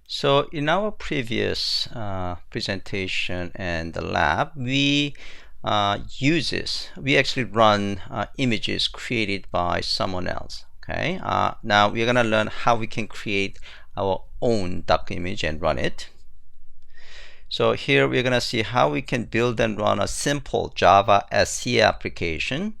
So in our previous presentation and the lab, we actually run images created by someone else. Okay. Now we're gonna learn how we can create our own Docker image and run it. So here we're gonna see how we can build and run a simple Java SE application.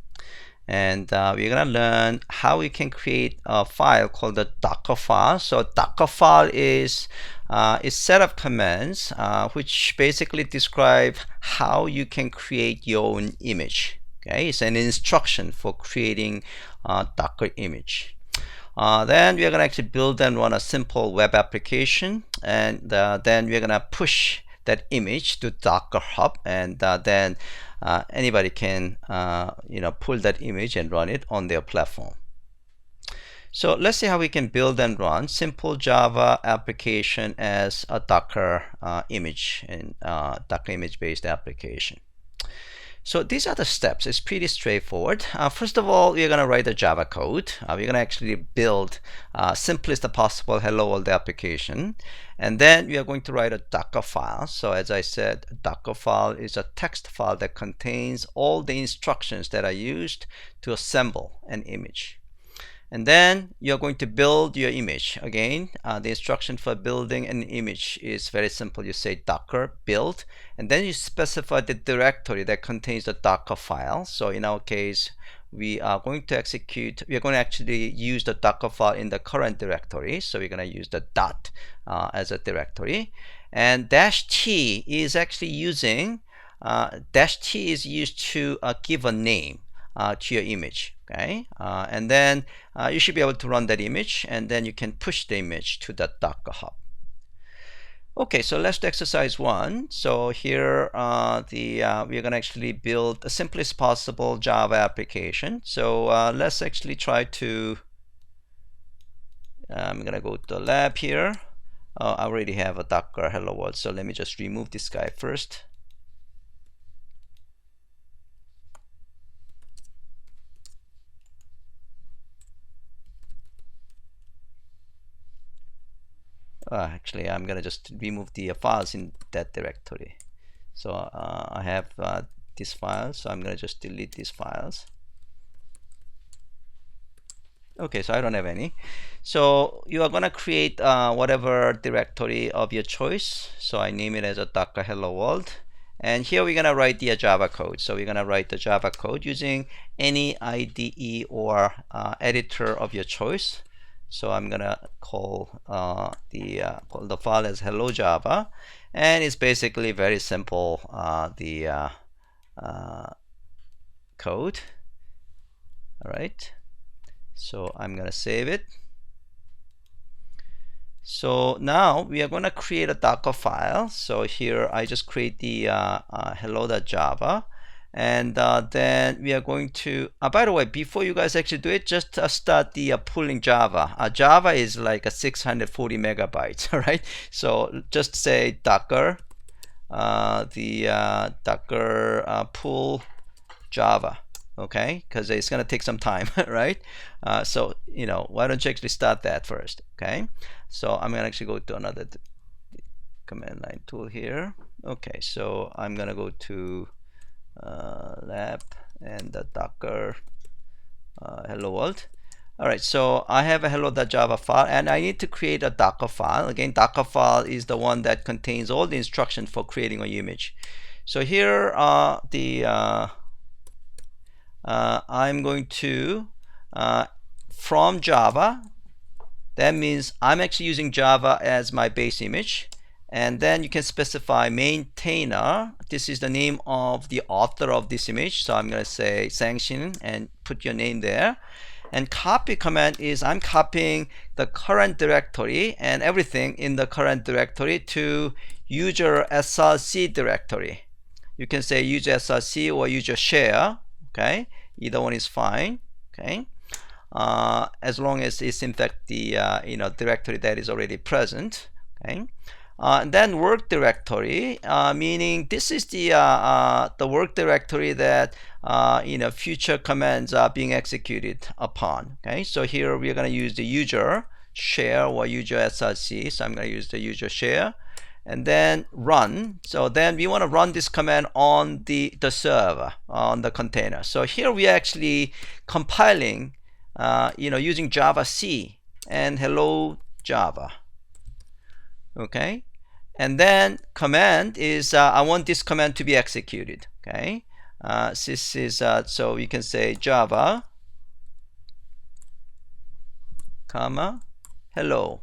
And we're gonna learn how we can create a file called the Docker file. So Docker file is a set of commands which basically describe how you can create your own image. Okay, it's an instruction for creating a Docker image. Then we're gonna actually build and run a simple web application, and then we're gonna push that image to Docker Hub, and then anybody can pull that image and run it on their platform. So let's see how we can build and run simple Java application as a Docker image and Docker image based application. So these are the steps. It's pretty straightforward. First of all, we're going to write a Java code. We're going to actually build simplest possible hello world application. And then we are going to write a Docker file. So as I said, a Docker file is a text file that contains all the instructions that are used to assemble an image. And then you're going to build your image. Again, the instruction for building an image is very simple. You say docker build, and then you specify the directory that contains the Docker file. So in our case, we are going to actually use the Docker file in the current directory. So we're going to use the dot as a directory. And -t is actually using, -t is used to give a name to your image. Okay, and then you should be able to run that image, and then you can push the image to the Docker Hub. Okay, so let's do exercise 1. So here we're going to actually build the simplest possible Java application. So let's actually try to, I'm going to go to the lab here. I already have a Docker hello world, so let me just remove this guy first. Actually, I'm gonna just remove the files in that directory. So I have these files, so I'm gonna just delete these files. Okay, so I don't have any. So you are gonna create whatever directory of your choice. So I name it as a Docker hello world. And here we're gonna write the Java code. So we're gonna write the Java code using any IDE or editor of your choice. So I'm gonna call the file as hello Java, and it's basically very simple code. All right, so I'm gonna save it. So now we are gonna create a Docker file. So here I just create the hello.java. And then we are going to, by the way, before you guys actually do it, just start the pulling Java. Java is like a 640 megabytes, all right? So just say Docker, Docker pull Java, okay? Because it's going to take some time, right? So, why don't you actually start that first, okay? So I'm going to actually go to another command line tool here. Okay, so I'm going to go to lab and the Docker hello world. All right, so I have a hello.java file, and I need to create a Docker file. Again, Docker file is the one that contains all the instructions for creating an image. So here I'm going to from Java. That means I'm actually using Java as my base image. And then you can specify maintainer. This is the name of the author of this image. So I'm going to say Sang Shin and put your name there. And copy command is I'm copying the current directory and everything in the current directory to user src directory. You can say user src or user share. Okay, either one is fine. Okay, as long as it's in fact the directory that is already present. Okay. And then work directory, meaning this is the work directory that future commands are being executed upon. Okay, so here we are going to use the user share or user src. So I'm going to use the user share and then run. So then we want to run this command on the server, on the container. So here we are actually compiling, using Java C and hello Java. Okay, and then command is I want this command to be executed. Okay, this is so you can say Java, comma, hello.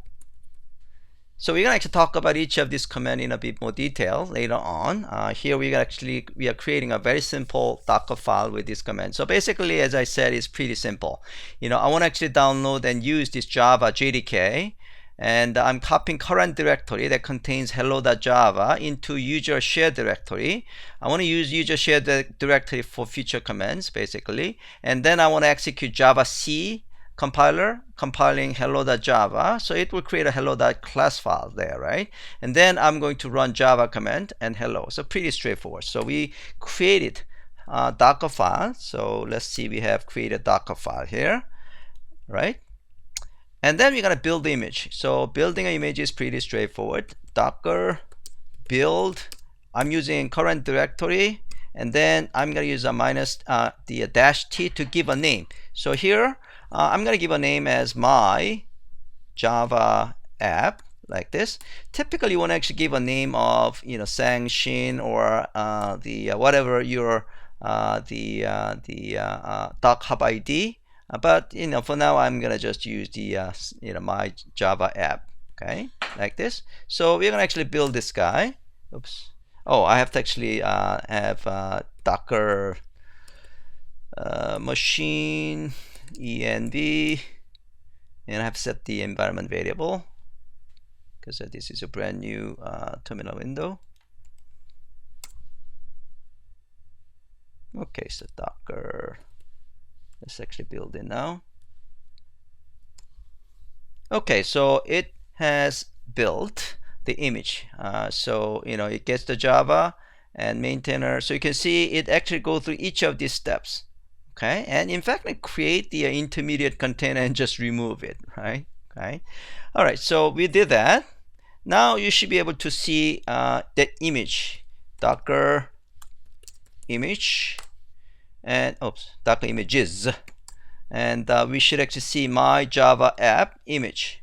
So we're gonna actually talk about each of these commands in a bit more detail later on. Here we are creating a very simple Docker file with this command. So basically, as I said, it's pretty simple. I want to actually download and use this Java JDK, and I'm copying current directory that contains hello.java into user share directory. I want to use user share directory for future commands, basically, and then I want to execute Java C compiler, compiling hello.java, so it will create a hello.class file there, right? And then I'm going to run Java command and hello. So pretty straightforward. So we created a Docker file. So let's see, we have created a Docker file here, right? And then we're going to build the image. So building an image is pretty straightforward. Docker build, I'm using current directory, and then I'm going to use a minus the dash t to give a name. So here I'm going to give a name as my Java app, like this. Typically you want to actually give a name of Sang Shin or the whatever your the doc hub ID. But for now I'm gonna just use the my Java app. Okay, like this. So we're gonna actually build this guy. Oops. Oh, I have to actually have Docker machine env, and I have set the environment variable because this is a brand new terminal window. Okay, so Docker, let's actually build it now. Okay, so it has built the image. So it gets the Java and maintainer. So you can see it actually goes through each of these steps. Okay, and in fact, I create the intermediate container and just remove it, right? Okay, all right, so we did that. Now you should be able to see the image, Docker image, and Docker images, and we should actually see my Java app image.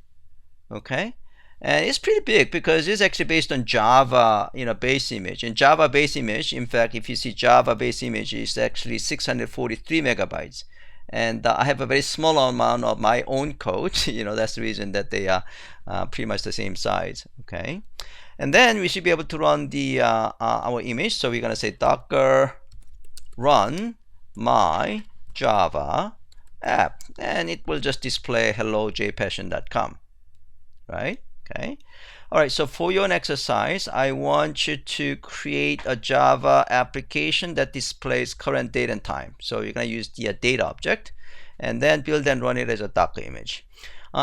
Okay, and it's pretty big because it's actually based on Java base image. And Java base image, in fact, if you see Java base image, is actually 643 megabytes. And I have a very small amount of my own code. That's the reason that they are pretty much the same size. Okay, and then we should be able to run the our image. So we're gonna say Docker run my Java app, and it will just display hello JPassion.com, right? Okay, all right, so for your exercise, I want you to create a Java application that displays current date and time. So you're going to use the data object and then build and run it as a Docker image.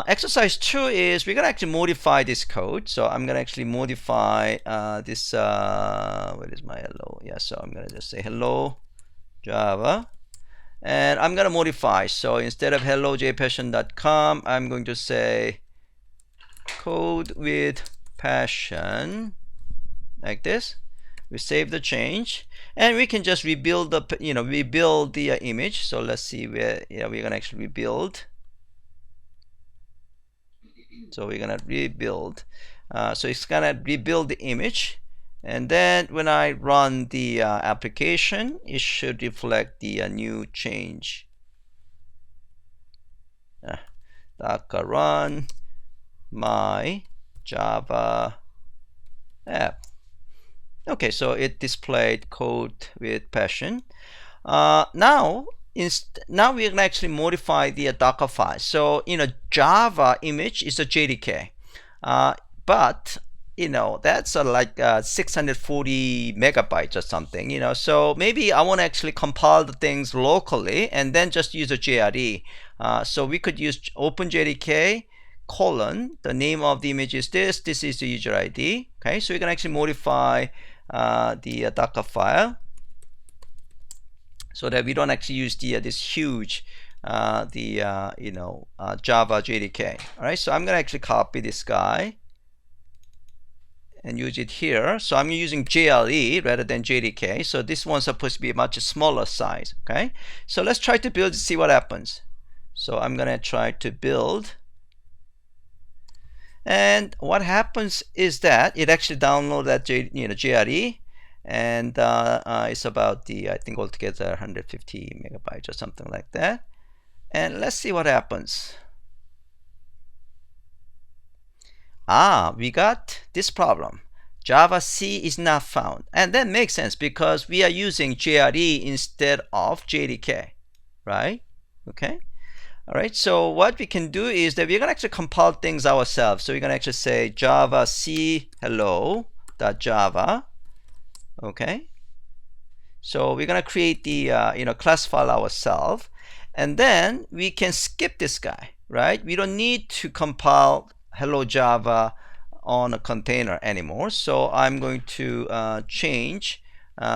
Exercise 2 is we're going to actually modify this code. So I'm going to actually modify this, where is my hello? Yeah, so I'm going to just say hello Java, and I'm going to modify. So instead of hello jpassion.com, I'm going to say code with passion, like this. We save the change, and we can just rebuild the rebuild the image. So let's see where we're gonna actually rebuild. So we're gonna rebuild. So it's gonna rebuild the image, and then when I run the application, it should reflect the new change. Docker run my Java app. Okay, so it displayed code with passion. Now we can actually modify the Docker file. So Java image is a JDK, but that's like 640 megabytes or something. So maybe I want to actually compile the things locally and then just use a JRE. So we could use OpenJDK the name of the image is this is the user ID. Okay, so we can actually modify the Docker file so that we don't actually use this huge Java JDK. All right, so I'm gonna actually copy this guy and use it here. So I'm using JLE rather than JDK. So this one's supposed to be a much smaller size. Okay, so let's try to build, see what happens. So I'm gonna try to build, and what happens is that it actually downloads that JRE, and it's about I think altogether 150 megabytes or something like that. And let's see what happens. We got this problem. Java C is not found. And that makes sense because we are using JRE instead of JDK, right? Okay. All right. So what we can do is that we're going to actually compile things ourselves. So we're going to actually say Java C hello.java. Okay. So we're going to create the class file ourselves. And then we can skip this guy, right? We don't need to compile hello Java on a container anymore. So I'm going to change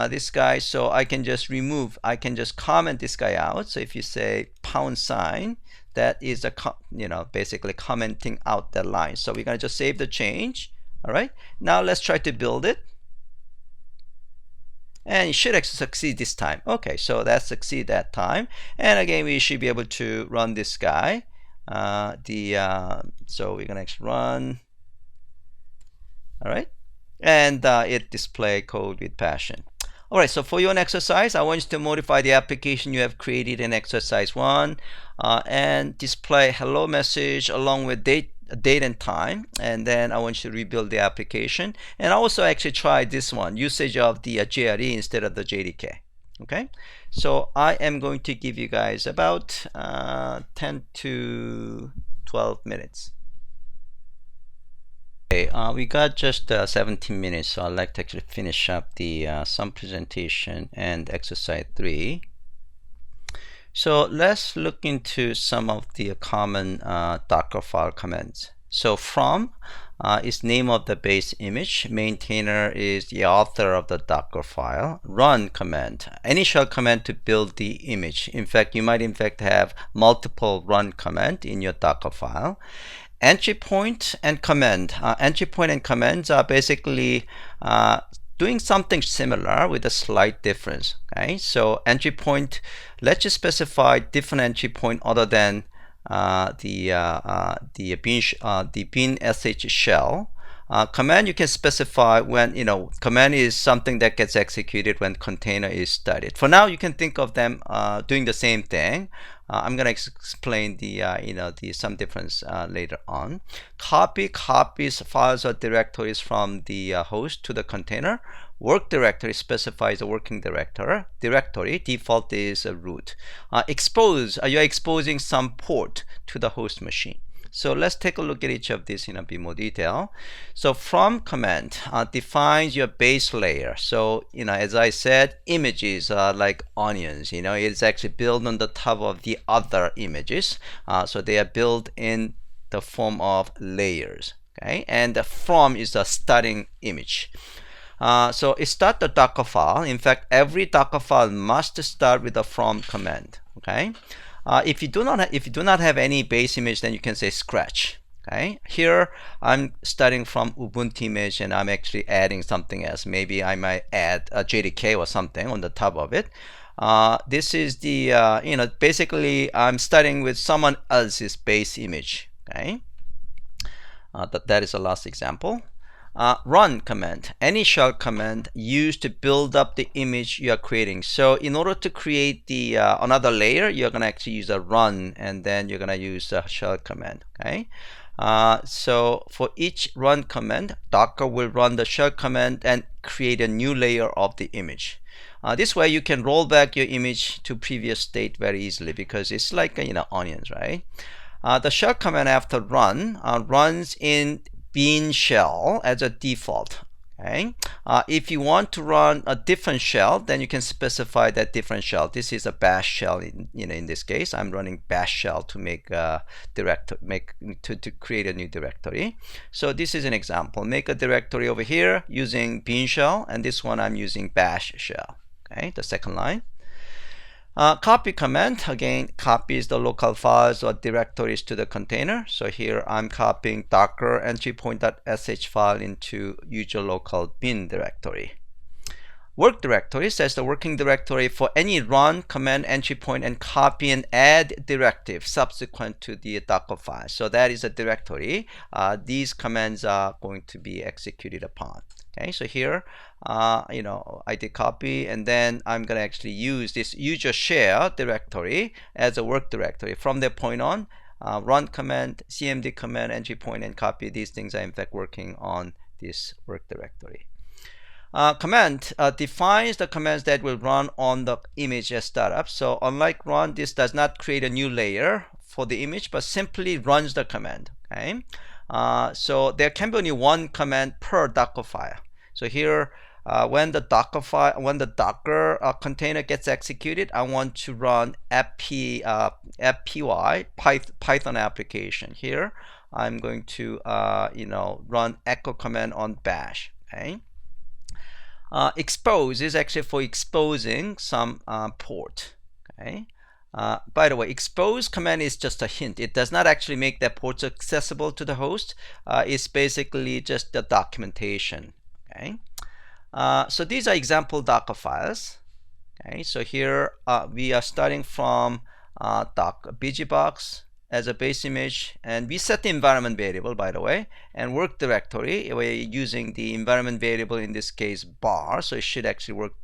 this guy, so I can just comment this guy out. So if you say $, that is basically commenting out that line. So we're going to just save the change. All right, now let's try to build it. And it should actually succeed this time. Okay, so that succeed that time. And again, we should be able to run this guy. So we're gonna actually run. All right, and it display code with passion. All right, so for your exercise, I want you to modify the application you have created in exercise 1 and display hello message along with date and time, and then I want you to rebuild the application, and also actually try this one, usage of the JRE instead of the JDK. Okay, so I am going to give you guys about 10 to 12 minutes. Okay, we got just 17 minutes, so I'd like to actually finish up the some presentation and exercise 3. So let's look into some of the common Docker file commands. So from is name of the base image. Maintainer is the author of the Docker file. Run command, any shell command to build the image. In fact, you might have multiple run command in your Docker file. Entry point and command. Entry point and commands are basically doing something similar with a slight difference. Okay, so entry point, let's just specify different entry point other than the bin sh shell. Command, you can specify when command is something that gets executed when container is started. For now, you can think of them doing the same thing. I'm going to explain some difference later on. Copy copies files or directories from the host to the container. Work directory specifies a working directory. Default is root. Expose, you're exposing some port to the host machine. So let's take a look at each of these in a bit more detail. So from command defines your base layer. So as I said, images are like onions. It's actually built on the top of the other images. So they are built in the form of layers. Okay, and the from is the starting image. So it starts the Docker file. In fact, every Docker file must start with the from command. Okay. If you do not have any base image, then you can say scratch. Okay, here I'm starting from Ubuntu image and I'm actually adding something else. Maybe I might add a JDK or something on the top of it. This is the basically I'm starting with someone else's base image. Okay, that is the last example. Run command, any shell command used to build up the image you are creating. So in order to create the another layer, you're going to actually use a run, and then you're going to use a shell command. Okay, so for each run command, Docker will run the shell command and create a new layer of the image. This way you can roll back your image to previous state very easily, because it's like onions, right? The shell command after run runs in bin shell as a default. Okay, if you want to run a different shell, then you can specify that different shell. This is a bash shell. In this case, I'm running bash shell to make a to create a new directory. So this is an example. Make a directory over here using bin shell, and this one I'm using bash shell. Okay, the second line. Copy command, again, copies the local files or directories to the container. So here I'm copying docker entry.point.sh file into user local bin directory. Work directory says the working directory for any run, command, entry point, and copy and add directive subsequent to the Docker file. So that is a directory. These commands are going to be executed upon. Okay, so here, I did copy, and then I'm going to actually use this user share directory as a work directory. From that point on, run command, cmd command, entry point, and copy. These things are in fact working on this work directory. Command defines the commands that will run on the image as startup. So unlike run, this does not create a new layer for the image, but simply runs the command. Okay, so there can be only one command per Docker file. So here, when the Docker container gets executed, I want to run fpy Python application. Here, I'm going to run echo command on bash. Okay. Expose is actually for exposing some port. Okay. By the way, expose command is just a hint. It does not actually make that port accessible to the host. It's basically just the documentation. Okay. So these are example Docker files. Okay. So here we are starting from Docker BGBox as a base image, and we set the environment variable, by the way, and work directory. We're using the environment variable, in this case bar, so it should actually work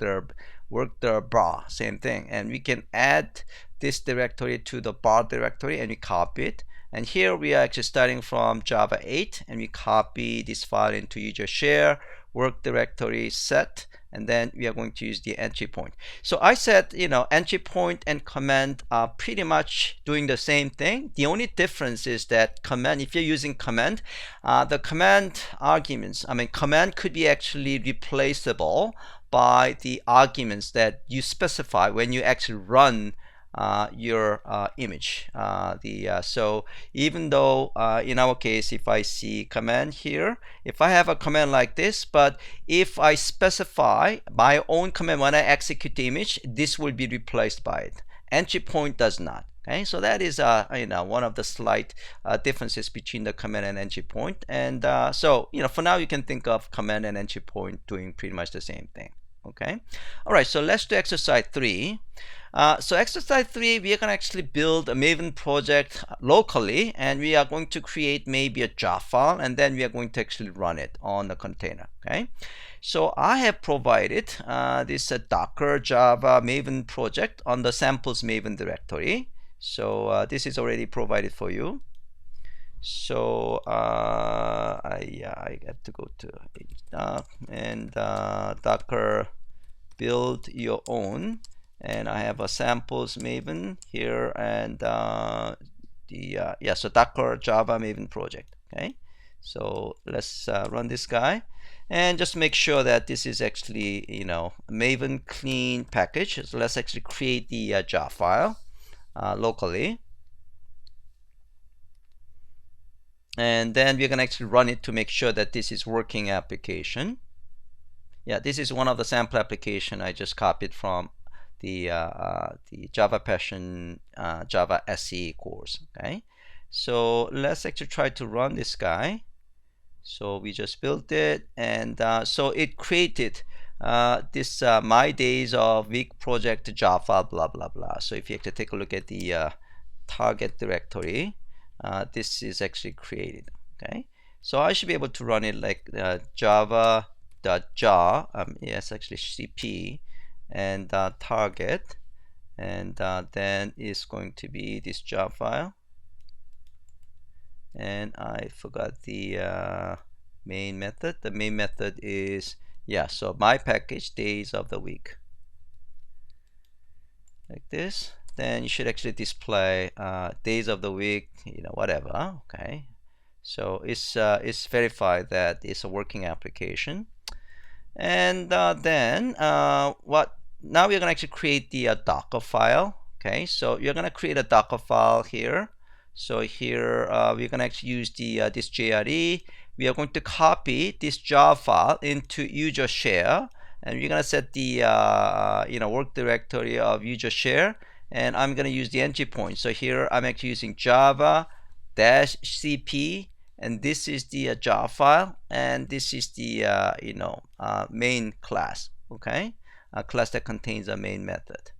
the bar, same thing. And we can add this directory to the bar directory, and we copy it. And here we are actually starting from Java 8, and we copy this file into user share, work directory set, and then we are going to use the entry point. So I said, entry point and command are pretty much doing the same thing. The only difference is that command, if you're using command, the command arguments, command could be actually replaceable by the arguments that you specify when you actually run your image. So even though in our case, if I see command here, if I have a command like this, but if I specify my own command when I execute the image, this will be replaced by it. Entry point does not. Okay, so that is one of the slight differences between the command and entry point. And so for now you can think of command and entry point doing pretty much the same thing. Okay, all right, so let's do exercise 3. So exercise 3, we are going to actually build a Maven project locally, and we are going to create maybe a jar file, and then we are going to actually run it on the container. Okay, so I have provided this Docker Java Maven project on the samples Maven directory. So this is already provided for you. So I have to go to Docker build your own, and I have a samples Maven here, and so Docker Java Maven project. Okay, so let's run this guy, and just make sure that this is actually Maven clean package. So let's actually create the jar file locally. And then we're going to actually run it to make sure that this is working application. Yeah, this is one of the sample application I just copied from the JPassion Java SE course. Okay, so let's actually try to run this guy. So we just built it, and so it created this my days of week project Java blah blah blah. So if you actually take a look at the target directory, this is actually created. Okay, so I should be able to run it like java.jar, yes, actually cp, and target, and then is going to be this jar file. And I forgot the main method. The main method is, so my package days of the week, like this. Then you should actually display days of the week, whatever. Okay, so it's verified that it's a working application. And then now we're gonna actually create the Docker file. Okay, so you're gonna create a Docker file here. So here we're gonna actually use the this JRE. We are going to copy this jar file into user share, and we're gonna set the work directory of user share, and I'm gonna use the entry point. So here I'm actually using Java -cp, and this is the jar file, and this is the main class. Okay, a class that contains a main method.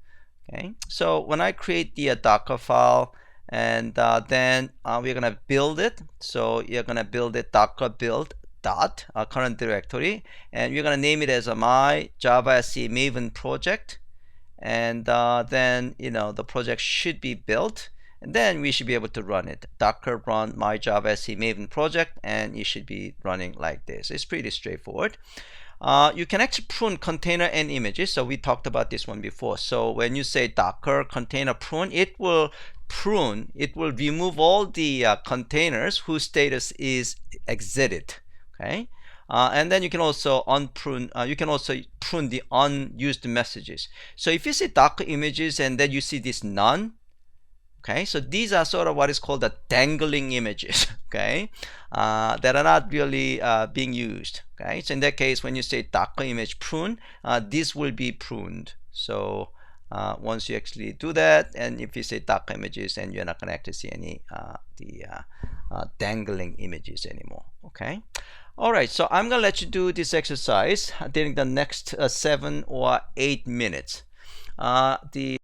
Okay, so when I create the Docker file, and then we're gonna build it. So you're gonna build it docker build dot current directory, and we're gonna name it as a my Java SE Maven project, and then the project should be built, and then we should be able to run it. Docker run my Java SE Maven project, and it should be running like this. It's pretty straightforward. You can actually prune container and images. So we talked about this one before. So when you say docker container prune, it will remove all the containers whose status is exited. Okay, and then you can also unprune. You can also prune the unused messages. So if you see docker images and then you see this none, okay, so these are sort of what is called the dangling images, okay, that are not really being used. Okay, so in that case, when you say docker image prune, this will be pruned. So once you actually do that, and if you say docker images, and you're not going to actually see any dangling images anymore. Okay. All right, so I'm gonna let you do this exercise during the next 7 or 8 minutes.